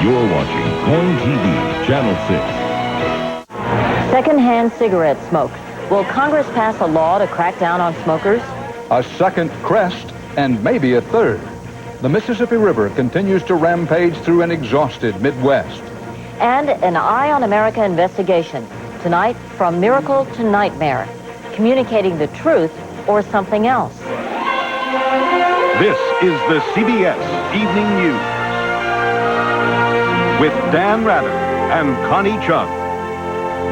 You're watching Home TV, Channel 6. Secondhand cigarette smoke. Will Congress pass a law to crack down on smokers? A second crest and maybe a third. The Mississippi River continues to rampage through an exhausted Midwest. And an Eye on America investigation. Tonight, from miracle to nightmare. Communicating the truth or something else. This is the CBS Evening News with Dan Rather and Connie Chung.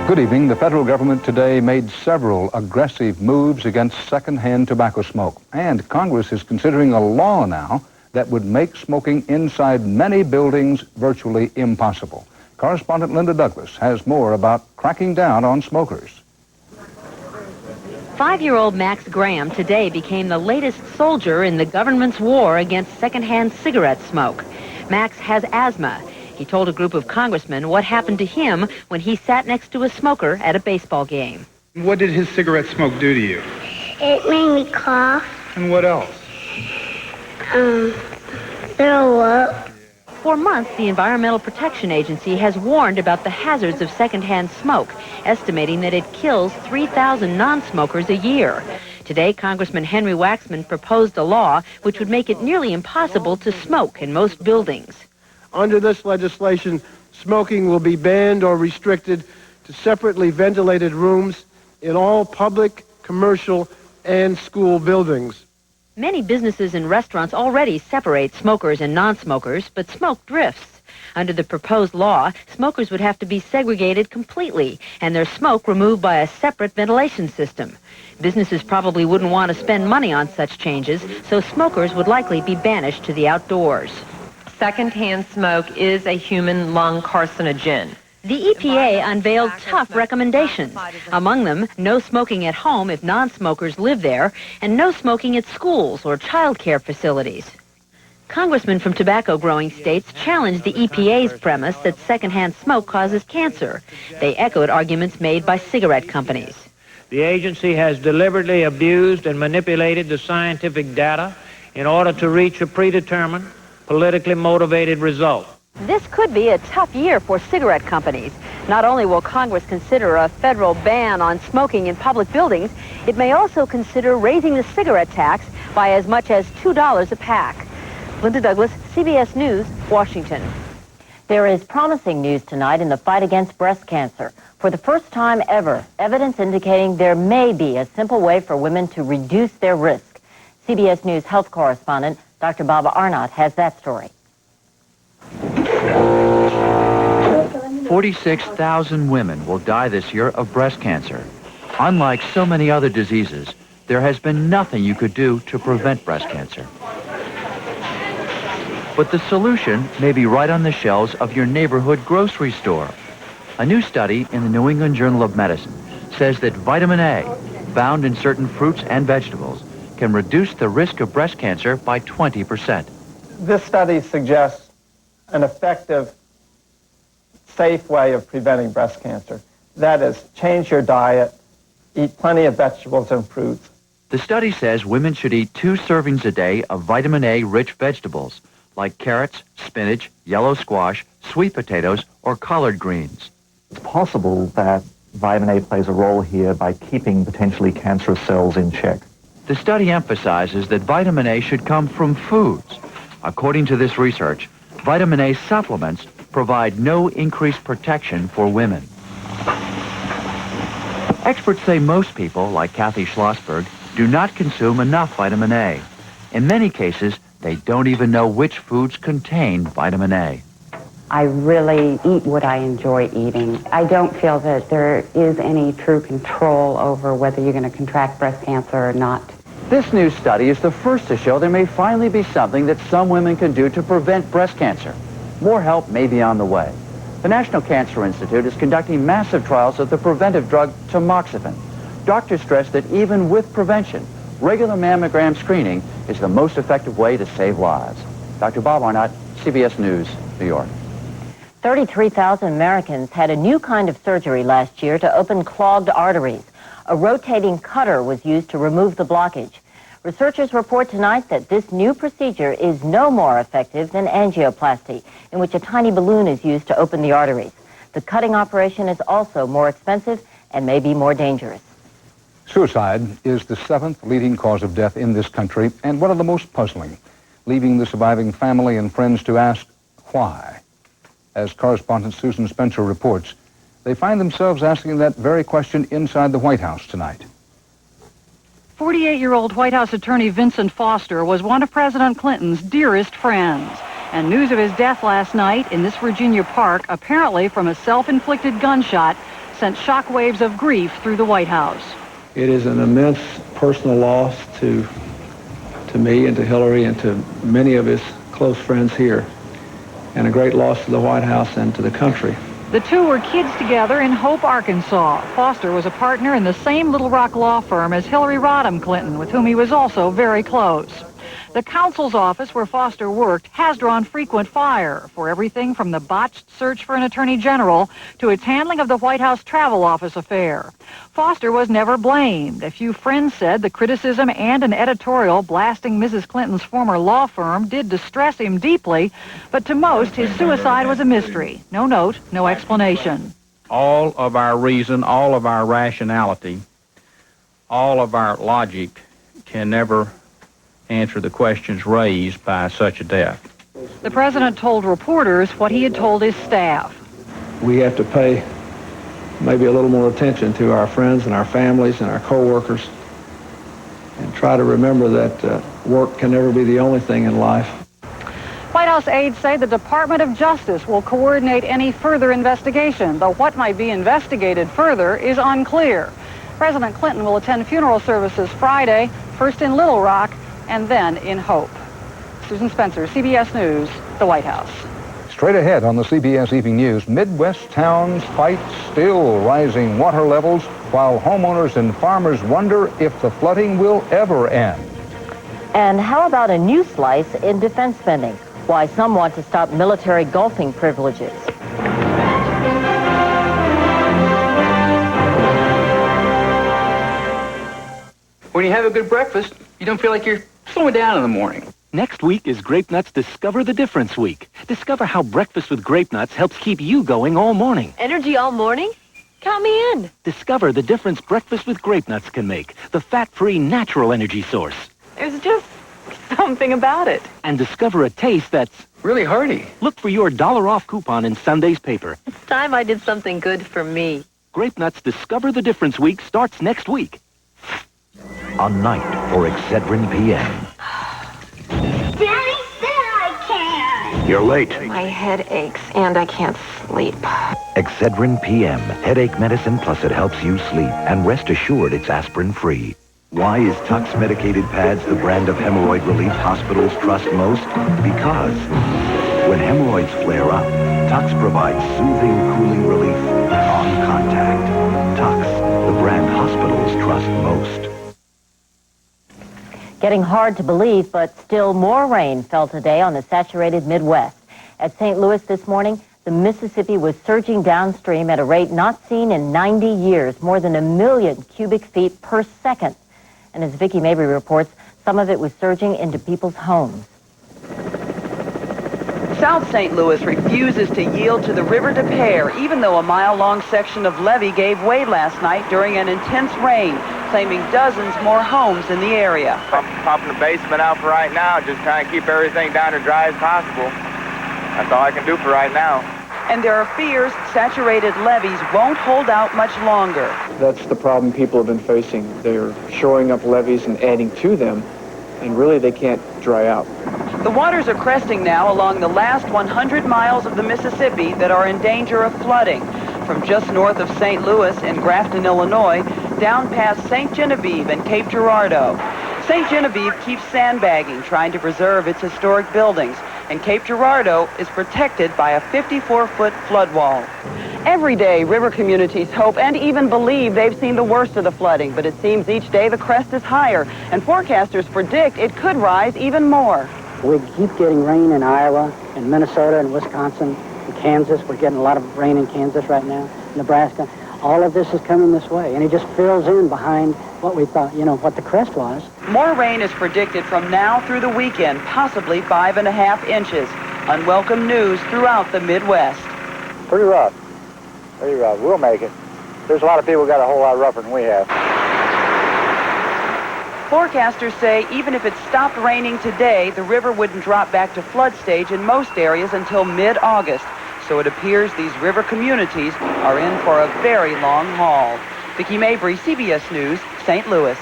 Good evening. The federal government today made several aggressive moves against secondhand tobacco smoke. And Congress is considering a law now that would make smoking inside many buildings virtually impossible. Correspondent Linda Douglas has more about cracking down on smokers. 5-year-old Max Graham today became the latest soldier in the government's war against secondhand cigarette smoke. Max has asthma. He told a group of congressmen what happened to him when he sat next to a smoker at a baseball game. What did his cigarette smoke do to you? It made me cough. And what else? Throw up. For months, the Environmental Protection Agency has warned about the hazards of secondhand smoke, estimating that it kills 3,000 non-smokers a year. Today, Congressman Henry Waxman proposed a law which would make it nearly impossible to smoke in most buildings. Under this legislation, smoking will be banned or restricted to separately ventilated rooms in all public, commercial, and school buildings. Many businesses and restaurants already separate smokers and non-smokers, but smoke drifts. Under the proposed law, smokers would have to be segregated completely and their smoke removed by a separate ventilation system. Businesses probably wouldn't want to spend money on such changes, so smokers would likely be banished to the outdoors. Secondhand smoke is a human lung carcinogen. The EPA unveiled tough recommendations. Among them, no smoking at home if non-smokers live there, and no smoking at schools or child care facilities. Congressmen from tobacco-growing states challenged the EPA's premise that secondhand smoke causes cancer. They echoed arguments made by cigarette companies. The agency has deliberately abused and manipulated the scientific data in order to reach a predetermined, politically motivated result. This could be a tough year for cigarette companies. Not only will Congress consider a federal ban on smoking in public buildings, it may also consider raising the cigarette tax by as much as $2 a pack. Linda Douglas, CBS News, Washington. There is promising news tonight in the fight against breast cancer. For the first time ever, evidence indicating there may be a simple way for women to reduce their risk. CBS News health correspondent Dr. Baba Arnott has that story. 46,000 women will die this year of breast cancer. Unlike so many other diseases, there has been nothing you could do to prevent breast cancer. But the solution may be right on the shelves of your neighborhood grocery store. A new study in the New England Journal of Medicine says that vitamin A, found in certain fruits and vegetables, can reduce the risk of breast cancer by 20%. This study suggests an effective, safe way of preventing breast cancer. That is, change your diet, eat plenty of vegetables and fruits. The study says women should eat 2 servings a day of vitamin A-rich vegetables, like carrots, spinach, yellow squash, sweet potatoes, or collard greens. It's possible that vitamin A plays a role here by keeping potentially cancerous cells in check. The study emphasizes that vitamin A should come from foods. According to this research, vitamin A supplements provide no increased protection for women. Experts say most people, like Kathy Schlossberg, do not consume enough vitamin A. In many cases, they don't even know which foods contain vitamin A. I really eat what I enjoy eating. I don't feel that there is any true control over whether you're going to contract breast cancer or not. This new study is the first to show there may finally be something that some women can do to prevent breast cancer. More help may be on the way. The National Cancer Institute is conducting massive trials of the preventive drug tamoxifen. Doctors stress that even with prevention, regular mammogram screening is the most effective way to save lives. Dr. Bob Arnott, CBS News, New York. 33,000 Americans had a new kind of surgery last year to open clogged arteries. A rotating cutter was used to remove the blockage. Researchers report tonight that this new procedure is no more effective than angioplasty, in which a tiny balloon is used to open the arteries. The cutting operation is also more expensive and may be more dangerous. Suicide is the 7th leading cause of death in this country, and one of the most puzzling, leaving the surviving family and friends to ask why. As correspondent Susan Spencer reports, they find themselves asking that very question inside the White House tonight. 48-year-old White House attorney Vincent Foster was one of President Clinton's dearest friends. And news of his death last night in this Virginia park, apparently from a self-inflicted gunshot, sent shockwaves of grief through the White House. It is an immense personal loss to me and to Hillary and to many of his close friends here, and a great loss to the White House and to the country. The two were kids together in Hope, Arkansas. Foster was a partner in the same Little Rock law firm as Hillary Rodham Clinton, with whom he was also very close. The counsel's office where Foster worked has drawn frequent fire for everything from the botched search for an attorney general to its handling of the White House Travel Office affair. Foster was never blamed. A few friends said the criticism and an editorial blasting Mrs. Clinton's former law firm did distress him deeply, but to most, his suicide was a mystery. No note, no explanation. All of our reason, all of our rationality, all of our logic can never answer the questions raised by such a death. The president told reporters what he had told his staff. We have to pay maybe a little more attention to our friends and our families and our co-workers, and try to remember that work can never be the only thing in life. White House aides say the Department of Justice will coordinate any further investigation, though what might be investigated further is unclear. President Clinton will attend funeral services Friday, first in Little Rock and then in Hope. Susan Spencer, CBS News, the White House. Straight ahead on the CBS Evening News, Midwest towns fight still rising water levels while homeowners and farmers wonder if the flooding will ever end. And how about a new slice in defense spending? Why some want to stop military golfing privileges. When you have a good breakfast, you don't feel like you're slowing down in the morning. Next week is Grape Nuts Discover the Difference Week. Discover how breakfast with Grape Nuts helps keep you going all morning. Energy all morning? Count me in. Discover the difference breakfast with Grape Nuts can make. The fat-free natural energy source. There's just something about it. And discover a taste that's really hearty. Look for your $1 off coupon in Sunday's paper. It's time I did something good for me. Grape Nuts Discover the Difference Week starts next week. A night for Excedrin PM. Daddy said I can. You're late. My head aches and I can't sleep. Excedrin PM. Headache medicine, plus it helps you sleep. And rest assured it's aspirin-free. Why is Tux medicated pads the brand of hemorrhoid relief hospitals trust most? Because when hemorrhoids flare up, Tux provides soothing, cooling relief on contact. Tux, the brand hospitals trust most. Getting hard to believe, but still more rain fell today on the saturated Midwest. At St. Louis this morning, the Mississippi was surging downstream at a rate not seen in 90 years, more than 1 million cubic feet per second. And as Vicki Mabry reports, some of it was surging into people's homes. South St. Louis refuses to yield to the River Des Peres, even though a mile-long section of levee gave way last night during an intense rain, claiming dozens more homes in the area. I'm popping the basement out for right now, just trying to keep everything down as dry as possible. That's all I can do for right now. And there are fears saturated levees won't hold out much longer. That's the problem people have been facing. They're shoring up levees and adding to them, and really they can't dry out. The waters are cresting now along the last 100 miles of the Mississippi that are in danger of flooding, from just north of St. Louis in Grafton, Illinois, down past St. Genevieve and Cape Girardeau. St. Genevieve keeps sandbagging, trying to preserve its historic buildings, and Cape Girardeau is protected by a 54-foot flood wall. Every day, river communities hope and even believe they've seen the worst of the flooding, but it seems each day the crest is higher, and forecasters predict it could rise even more. We keep getting rain in Iowa, and Minnesota, and Wisconsin, and Kansas. We're getting a lot of rain in Kansas right now, Nebraska. all of this is coming this way. And it just fills in behind what we thought, what the crest was. More rain is predicted from now through the weekend, possibly 5.5 inches. Unwelcome news throughout the Midwest. Pretty rough. Pretty rough. We'll make it. There's a lot of people got a whole lot rougher than we have. Forecasters say even if it stopped raining today, the river wouldn't drop back to flood stage in most areas until mid-August. So it appears these river communities are in for a very long haul. Vicki Mabry, CBS News, St. Louis.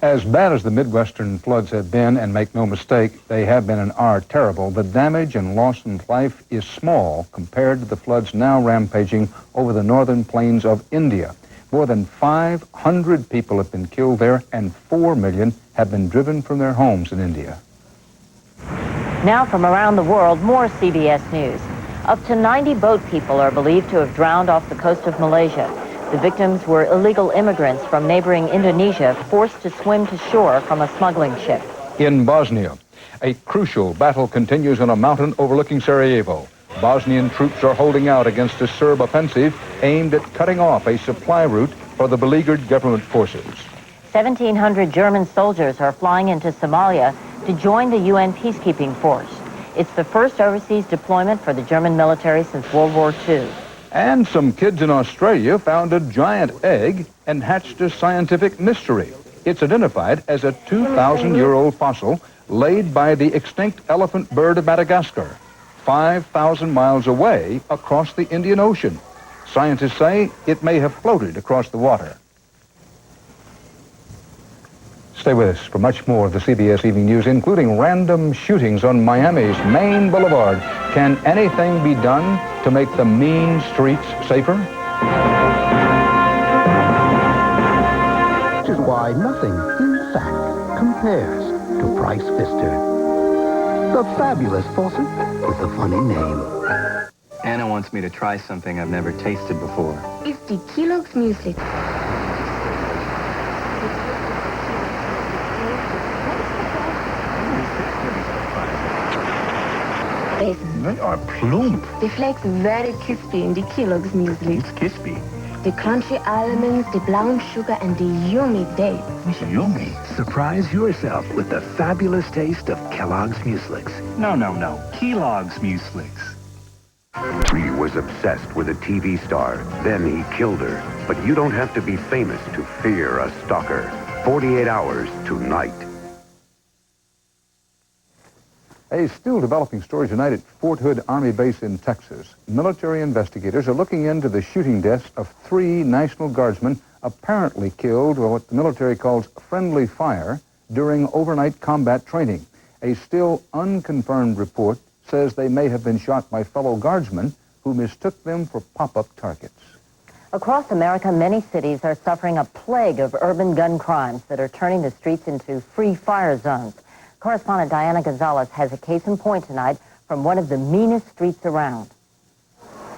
As bad as the Midwestern floods have been, and make no mistake, they have been and are terrible, the damage and loss in life is small compared to the floods now rampaging over the northern plains of India. More than 500 people have been killed there, and 4 million have been driven from their homes in India. Now from around the world, more CBS News. Up to 90 boat people are believed to have drowned off the coast of Malaysia. The victims were illegal immigrants from neighboring Indonesia forced to swim to shore from a smuggling ship. In Bosnia, a crucial battle continues on a mountain overlooking Sarajevo. Bosnian troops are holding out against a Serb offensive aimed at cutting off a supply route for the beleaguered government forces. 1,700 German soldiers are flying into Somalia to join the UN peacekeeping force. It's the first overseas deployment for the German military since World War II. And some kids in Australia found a giant egg and hatched a scientific mystery. It's identified as a 2,000-year-old fossil laid by the extinct elephant bird of Madagascar, 5,000 miles away across the Indian Ocean. Scientists say it may have floated across the water. Stay with us for much more of the CBS Evening News, including random shootings on Miami's main boulevard. Can anything be done to make the mean streets safer? Which is why nothing, in fact, compares to Price Pfister. The fabulous faucet with a funny name. Anna wants me to try something I've never tasted before. It's the Kellogg's Muesli. They are plump. The flakes very crispy in the Kellogg's Muesli. It's crispy. The crunchy almonds, the brown sugar, and the yummy dates. It's yummy. Surprise yourself with the fabulous taste of Kellogg's Mueslix. No. Kellogg's Mueslix. He was obsessed with a TV star. Then he killed her. But you don't have to be famous to fear a stalker. 48 hours tonight. A still developing story tonight at Fort Hood Army Base in Texas. Military investigators are looking into the shooting deaths of 3 National Guardsmen apparently killed with what the military calls friendly fire during overnight combat training. A still unconfirmed report says they may have been shot by fellow guardsmen who mistook them for pop-up targets. Across America, many cities are suffering a plague of urban gun crimes that are turning the streets into free fire zones. Correspondent Diana Gonzalez has a case in point tonight from one of the meanest streets around.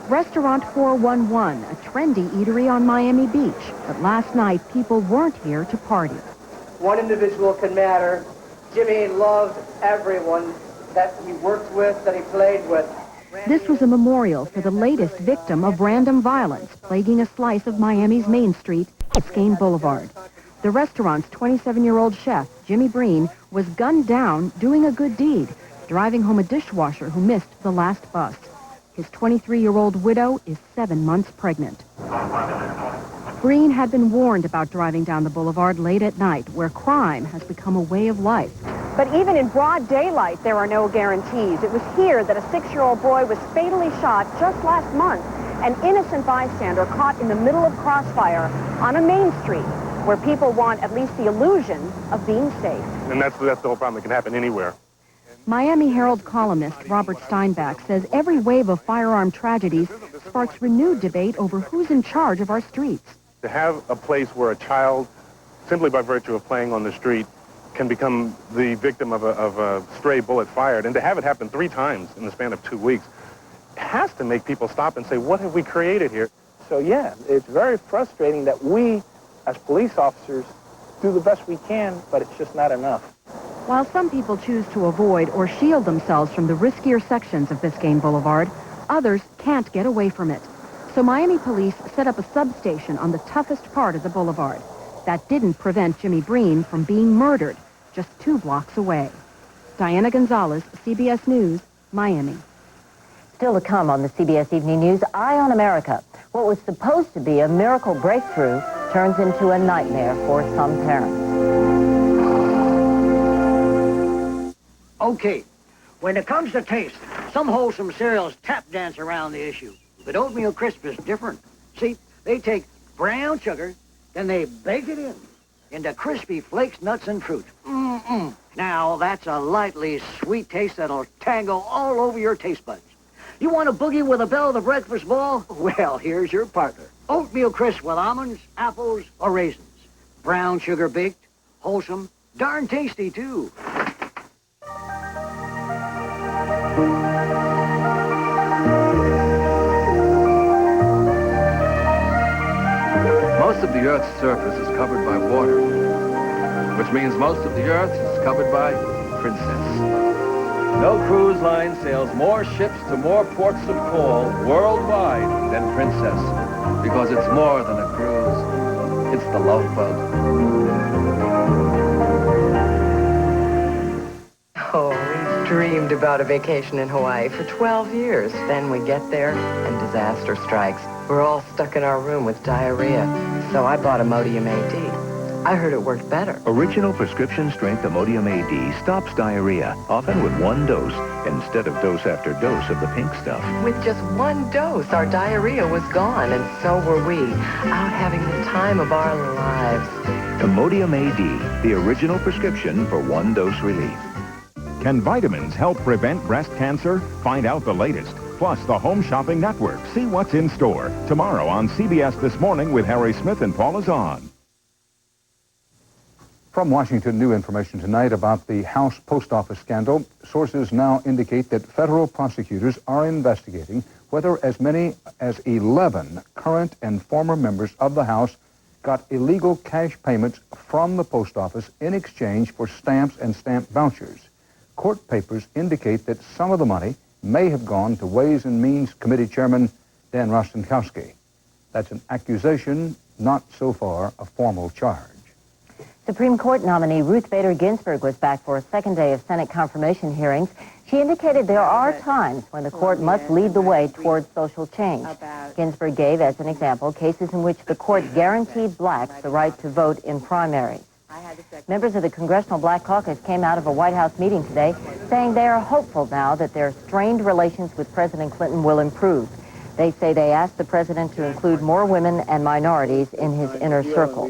Restaurant 411, a trendy eatery on Miami Beach. But last night, people weren't here to party. One individual can matter. Jimmy loved everyone that he worked with, that he played with. This was a memorial for the latest victim of random violence plaguing a slice of Miami's Main Street, Biscayne Boulevard. The restaurant's 27-year-old chef, Jimmy Breen, was gunned down doing a good deed, driving home a dishwasher who missed the last bus. His 23-year-old widow is 7 months pregnant. Breen had been warned about driving down the boulevard late at night, where crime has become a way of life. But even in broad daylight, there are no guarantees. It was here that a 6-year-old boy was fatally shot just last month, an innocent bystander caught in the middle of crossfire on a main street, where people want at least the illusion of being safe. And that's the whole problem. It can happen anywhere. Miami Herald columnist Robert Steinbach says every wave of firearm tragedies sparks renewed debate over who's in charge of our streets. To have a place where a child, simply by virtue of playing on the street, can become the victim of a stray bullet fired, and to have it happen 3 times in the span of 2 weeks, has to make people stop and say, what have we created here? So yeah, it's very frustrating that we, as police officers, do the best we can, but it's just not enough. While some people choose to avoid or shield themselves from the riskier sections of Biscayne Boulevard, others can't get away from it. So Miami police set up a substation on the toughest part of the boulevard. That didn't prevent Jimmy Breen from being murdered just 2 blocks away. Diana Gonzalez, CBS News, Miami. Still to come on the CBS Evening News, Eye on America. What was supposed to be a miracle breakthrough turns into a nightmare for some parents. Okay, when it comes to taste, some wholesome cereals tap dance around the issue. But Oatmeal Crisp is different. See, they take brown sugar, then they bake it into crispy flakes, nuts, and fruit. Mm-mm. Now, that's a lightly sweet taste that'll tango all over your taste buds. You want to boogie with a belle of the breakfast ball? Well, here's your partner. Oatmeal Crisp with almonds, apples, or raisins. Brown sugar baked, wholesome, darn tasty, too. Most of the Earth's surface is covered by water, which means most of the Earth is covered by Princess. No cruise line sails more ships to more ports of call worldwide than Princess, because it's more than a cruise. It's the love boat. Oh, we dreamed about a vacation in Hawaii for 12 years. Then we get there and disaster strikes. We're all stuck in our room with diarrhea. So I bought Imodium AD. I heard it worked better. Original prescription strength Imodium AD stops diarrhea, often with 1 dose, instead of dose after dose of the pink stuff. With just 1 dose, our diarrhea was gone, and so were we, out having the time of our lives. Imodium AD, the original prescription for 1 dose relief. Can vitamins help prevent breast cancer? Find out the latest. Plus the Home Shopping Network. See what's in store. Tomorrow on CBS This Morning with Harry Smith and Paula Zahn. From Washington, new information tonight about the House Post Office scandal. Sources now indicate that federal prosecutors are investigating whether as many as 11 current and former members of the House got illegal cash payments from the post office in exchange for stamps and stamp vouchers. Court papers indicate that some of the money may have gone to Ways and Means Committee Chairman Dan Rostenkowski. That's an accusation, not so far a formal charge. Supreme Court nominee Ruth Bader Ginsburg was back for a second day of Senate confirmation hearings. She indicated there are times when the court must lead the way towards social change. Ginsburg gave, as an example, cases in which the court guaranteed blacks the right to vote in primaries. Members of the Congressional Black Caucus came out of a White House meeting today saying they are hopeful now that their strained relations with President Clinton will improve. They say they asked the president to include more women and minorities in his inner circle.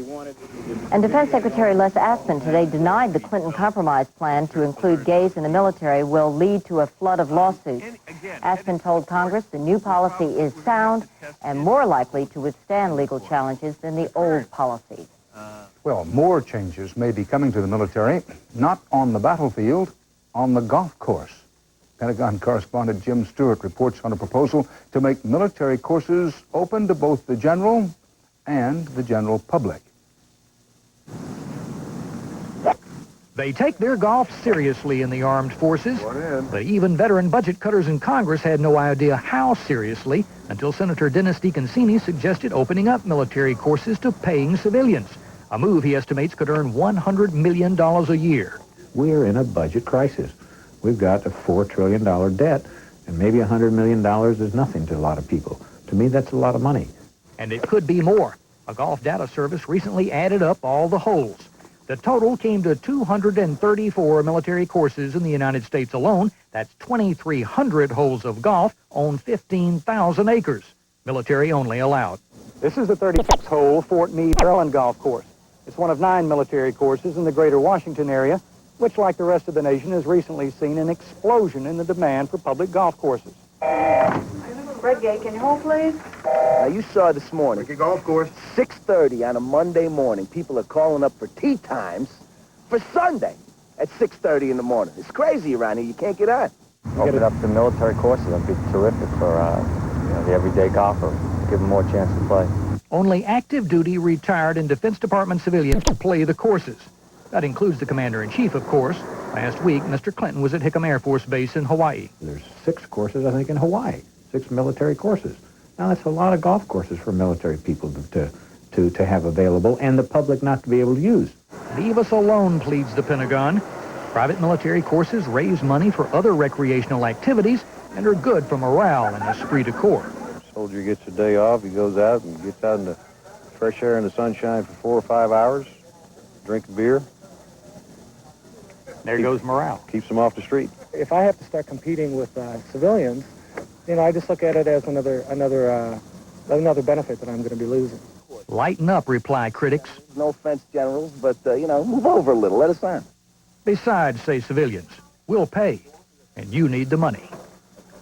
And Defense Secretary Les Aspin today denied the Clinton compromise plan to include gays in the military will lead to a flood of lawsuits. Aspin told Congress the new policy is sound and more likely to withstand legal challenges than the old policy. Well, more changes may be coming to the military, not on the battlefield, on the golf course. Pentagon correspondent Jim Stewart reports on a proposal to make military courses open to both the general and the general public. They take their golf seriously in the armed forces, but even veteran budget cutters in Congress had no idea how seriously until Senator Dennis DeConcini suggested opening up military courses to paying civilians, a move he estimates could earn $100 million a year. We're in a budget crisis. We've got a $4 trillion debt, and maybe $100 million is nothing to a lot of people. To me, that's a lot of money. And it could be more. A golf data service recently added up all the holes. The total came to 234 military courses in the United States alone. That's 2,300 holes of golf on 15,000 acres. Military only allowed. This is the 36-hole Fort Meade, Maryland golf course. It's one of 9 military courses in the greater Washington area, which, like the rest of the nation, has recently seen an explosion in the demand for public golf courses. Fred Gay, can you hold, please? Now, you saw this morning. Wicked golf course. 6:30 on a Monday morning. People are calling up for tee times for Sunday at 6:30 in the morning. It's crazy around here. You can't get on. Open up the military courses. That'd be terrific for the everyday golfer. Give them more chance to play. Only active duty, retired, and Defense Department civilians play the courses. That includes the Commander-in-Chief, of course. Last week, Mr. Clinton was at Hickam Air Force Base in Hawaii. There's 6 courses, I think, in Hawaii. 6 military courses. Now, that's a lot of golf courses for military people to have available and the public not to be able to use. Leave us alone, pleads the Pentagon. Private military courses raise money for other recreational activities and are good for morale and esprit de corps. Soldier gets a day off, he goes out and gets out in the fresh air and the sunshine for 4 or 5 hours, drink a beer. There goes morale. Keeps them off the street. If I have to start competing with civilians, I just look at it as another benefit that I'm going to be losing. Lighten up, reply critics. No offense, generals, but, move over a little. Let us in. Besides, say civilians, we'll pay, and you need the money.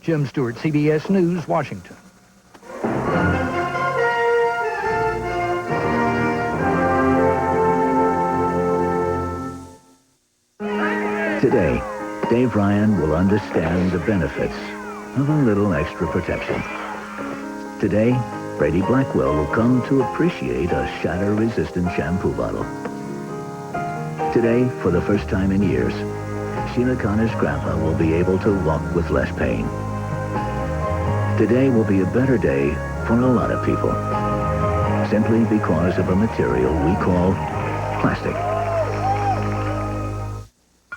Jim Stewart, CBS News, Washington. Today, Dave Ryan will understand the benefits of a little extra protection. Today, Brady Blackwell will come to appreciate a shatter-resistant shampoo bottle. Today, for the first time in years, Sheila Connor's grandpa will be able to walk with less pain. Today will be a better day for a lot of people, simply because of a material we call plastic.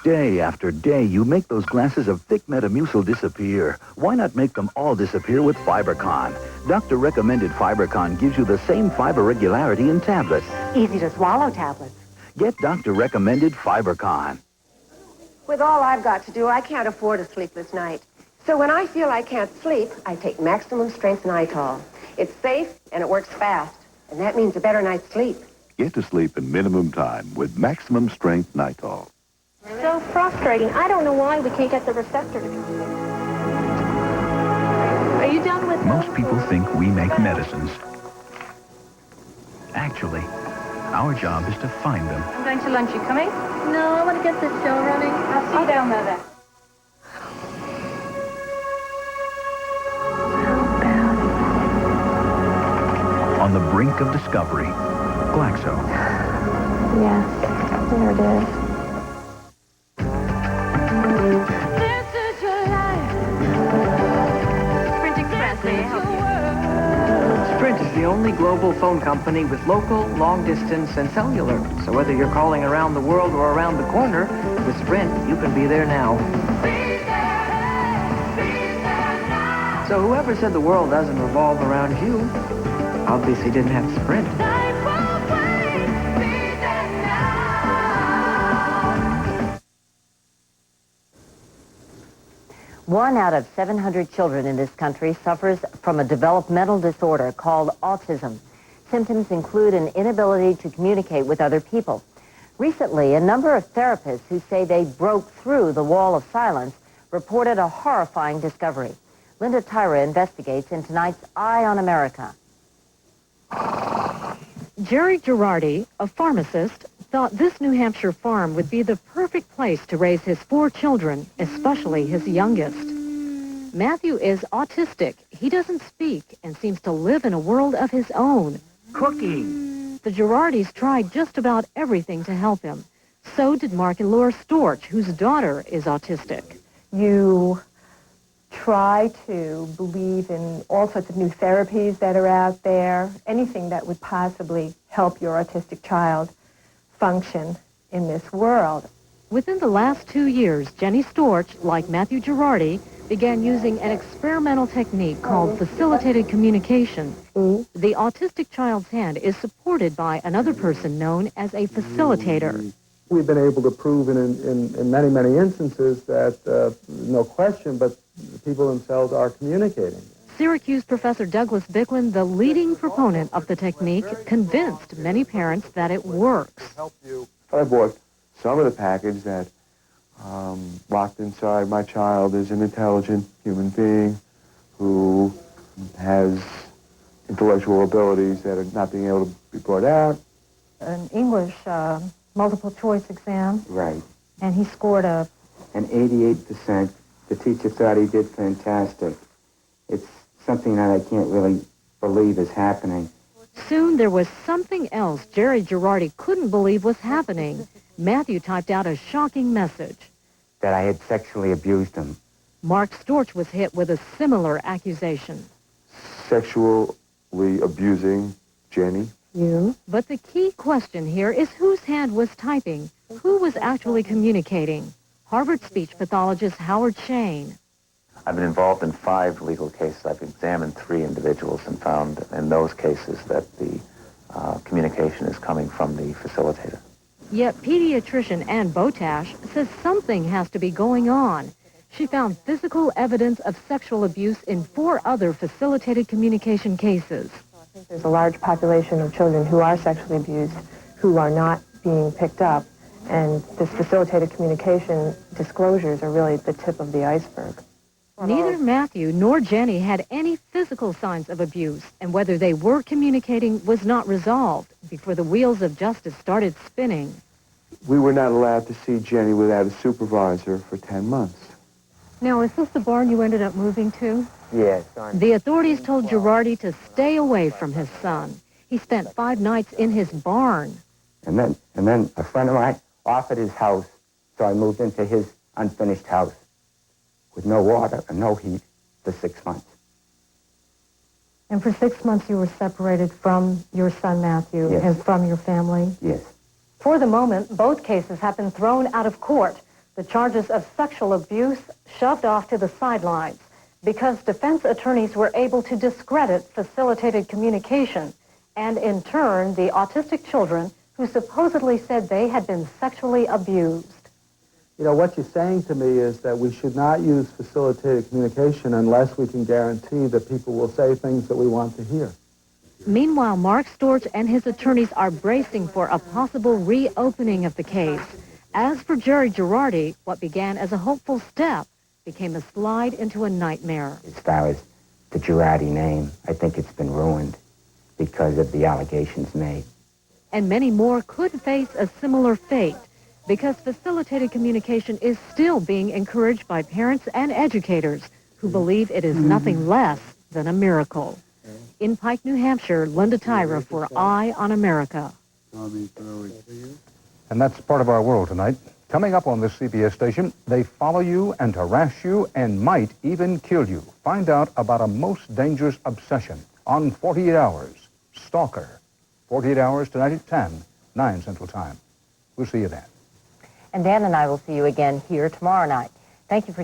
Day after day, you make those glasses of thick Metamucil disappear. Why not make them all disappear with FiberCon? Doctor-recommended FiberCon gives you the same fiber regularity in tablets. Easy-to-swallow tablets. Get doctor-recommended FiberCon. With all I've got to do, I can't afford a sleepless night. So when I feel I can't sleep, I take Maximum Strength Nitol. It's safe and it works fast, and that means a better night's sleep. Get to sleep in minimum time with Maximum Strength Nitol. So frustrating. I don't know why we can't get the receptor to come. Are you done with Most people think we make medicines. Actually, our job is to find them. I'm going to lunch. You coming? No, I want to get this show running. I'll see you down there then. On the brink of discovery, Glaxo. Yes, there it is. Sprint is the only global phone company with local, long distance, and cellular. So whether you're calling around the world or around the corner, with Sprint, you can be there now. So whoever said the world doesn't revolve around you, obviously didn't have Sprint. 1 out of 700 children in this country suffers from a developmental disorder called autism. Symptoms include an inability to communicate with other people. Recently, a number of therapists who say they broke through the wall of silence reported a horrifying discovery. Linda Tyra investigates in tonight's Eye on America. Jerry Girardi, a pharmacist, thought this New Hampshire farm would be the perfect place to raise his 4 children, especially his youngest. Matthew is autistic. He doesn't speak and seems to live in a world of his own. Cooking. The Girardis tried just about everything to help him. So did Mark and Laura Storch, whose daughter is autistic. You try to believe in all sorts of new therapies that are out there, anything that would possibly help your autistic child function in this world. Within the last 2 years, Jenny Storch, like Matthew Girardi, began using an experimental technique called facilitated communication. The autistic child's hand is supported by another person known as a facilitator. We've been able to prove in many, many instances that, no question, but the people themselves are communicating. Syracuse professor Douglas Bicklin, the leading proponent of the technique, convinced many parents that it works. I bought some of the package that locked inside my child is an intelligent human being who has intellectual abilities that are not being able to be brought out. An English multiple choice exam, Right. and he scored An 88%. The teacher thought he did fantastic. It's something that I can't really believe is happening. Soon there was something else Jerry Girardi couldn't believe was happening. Matthew typed out a shocking message. That I had sexually abused him. Mark Storch was hit with a similar accusation. sexually abusing Jenny. You? But the key question here is whose hand was typing? Who was actually communicating? Harvard speech pathologist Howard Shane. I've been involved in 5 legal cases. I've examined 3 individuals and found in those cases that the communication is coming from the facilitator. Yet pediatrician Ann Botash says something has to be going on. She found physical evidence of sexual abuse in 4 other facilitated communication cases. There's a large population of children who are sexually abused who are not being picked up, and this facilitated communication disclosures are really the tip of the iceberg. Neither Matthew nor Jenny had any physical signs of abuse, and whether they were communicating was not resolved before the wheels of justice started spinning. We were not allowed to see Jenny without a supervisor for 10 months. Now, is this the barn you ended up moving to? Yes. The authorities told Girardi to stay away from his son. He spent 5 nights in his barn. And then a friend of mine offered his house, so I moved into his unfinished house with no water and no heat for 6 months. And for 6 months you were separated from your son Matthew Yes. and from your family? Yes. For the moment, both cases have been thrown out of court. The charges of sexual abuse shoved off to the sidelines because defense attorneys were able to discredit facilitated communication and, in turn, the autistic children who supposedly said they had been sexually abused. You know, what you're saying to me is that we should not use facilitated communication unless we can guarantee that people will say things that we want to hear. Meanwhile, Mark Storch and his attorneys are bracing for a possible reopening of the case. As for Jerry Girardi, what began as a hopeful step became a slide into a nightmare. As far as the Girardi name, I think it's been ruined because of the allegations made. And many more could face a similar fate because facilitated communication is still being encouraged by parents and educators who believe it is nothing less than a miracle. In Pike, New Hampshire, Linda Tyra for Eye on America. And that's part of our world tonight. Coming up on this CBS station, they follow you and harass you and might even kill you. Find out about a most dangerous obsession on 48 Hours. Stalker. 48 Hours tonight at 10, 9 Central Time. We'll see you then. And Dan and I will see you again here tomorrow night. Thank you for joining us.